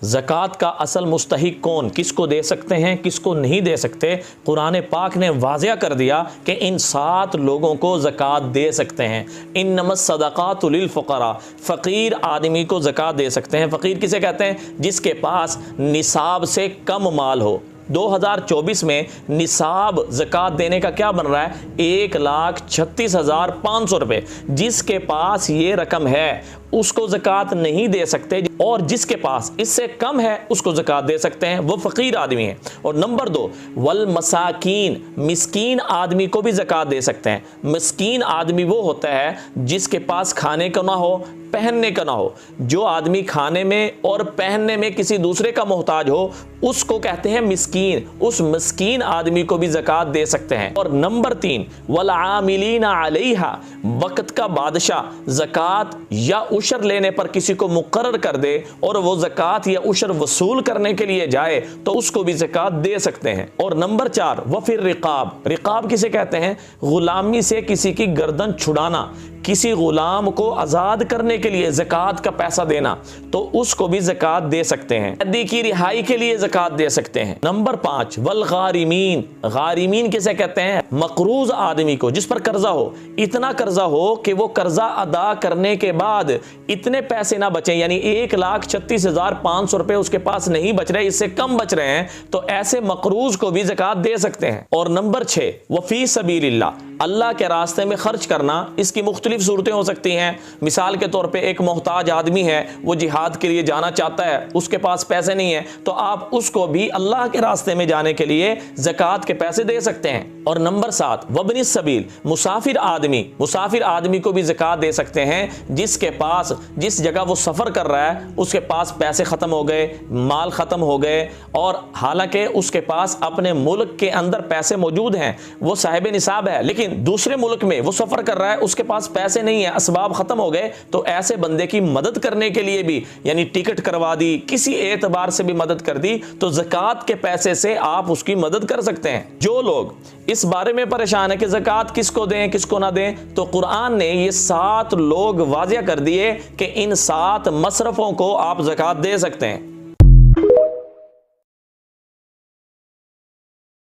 ज़कात का असल मुस्तहिक कौन, किसको दे सकते हैं किसको नहीं दे सकते, कुरान पाक ने वाज़िया कर दिया कि इन 7 लोगों को ज़कात दे सकते हैं। इन्नमस सदक़ातु लिल फ़ुक़रा, फ़कीर आदमी को ज़कात दे सकते हैं। फ़कीर किसे कहते हैं? जिसके पास निसाब से कम माल हो। 2024 में निसाब ज़कात देने का क्या बन रहा है? 1,36,500 रुपये। जिसके पास ये रकम है उसको ज़कात नहीं दे सकते, और जिसके पास इससे कम है उसको ज़कात दे सकते हैं, वो फ़कीर आदमी है। और नंबर 2, वल मसाकीन, मिस्कीन आदमी को भी ज़कात दे सकते हैं। मिस्कीन आदमी वो होता है जिसके पास खाने को ना हो, पहनने का ना हो। जो आदमी खाने में और पहनने में किसी दूसरे का मोहताज हो उसको कहते हैं मिस्कीन। उस मिस्कीन आदमी को भी ज़कात दे सकते हैं। और नंबर 3, वल आमिलीना अलैहा, वक्त का बादशाह ज़कात या उशर लेने पर किसी को मुकर्रर कर दे और वो ज़कात या उशर वसूल करने के लिए जाए तो उसको भी ज़कात दे सकते हैं। और नंबर 4, व फिर रिकाब, रिकाब किसे कहते हैं? गुलामी से किसी की गर्दन छुड़ाना, किसी गुलाम को आज़ाद करने के लिए ज़कात का पैसा देना, तो उसको भी ज़कात दे सकते हैं। कैदी की रिहाई के लिए ज़कात दे सकते हैं। नंबर 5, वल गारिमीन, गारिमीन किसे कहते हैं? मकरूज आदमी को, जिस पर कर्जा हो, इतना कर्जा हो कि वो कर्जा अदा करने के बाद इतने पैसे ना बचे, यानी 1,36,500 रुपये उसके पास नहीं बच रहे, इससे कम बच रहे हैं, तो ऐसे मकरूज को भी ज़कात दे सकते हैं। और नंबर 6, वफ़ी सबीलिल्लाह, अल्लाह के रास्ते में खर्च करना। इसकी मुख्तलिफ सूरतें हो सकती हैं। मिसाल के तौर पे एक मोहताज आदमी है, वो जिहाद के लिए जाना चाहता है, उसके पास पैसे नहीं है, तो आप उसको भी अल्लाह के रास्ते में जाने के लिए ज़कात के पैसे दे सकते हैं। और नंबर 7, वबनी सबील, मुसाफिर आदमी को भी ज़कात दे सकते हैं। जिसके पास, जिस जगह वो सफ़र कर रहा है उसके पास पैसे ख़त्म हो गए, माल ख़त्म हो गए, और हालांकि उसके पास अपने मुल्क के अंदर पैसे मौजूद हैं, वो साहिब निसाब है, लेकिन दूसरे मुल्क में वो सफ़र कर रहा है, उसके पास पैसे नहीं है, असबाब ख़त्म हो गए, तो ऐसे बंदे की मदद करने के लिए भी, यानी टिकट करवा दी, किसी एतबार से भी मदद कर दी, तो ज़कात के पैसे से आप उसकी मदद कर सकते हैं। जो लोग इस बारे में परेशान है कि ज़कात किसको दें किसको ना दें, तो कुरान ने ये 7 लोग वाज़िया कर दिए कि इन 7 मसरफ़ों को आप ज़कात दे सकते हैं।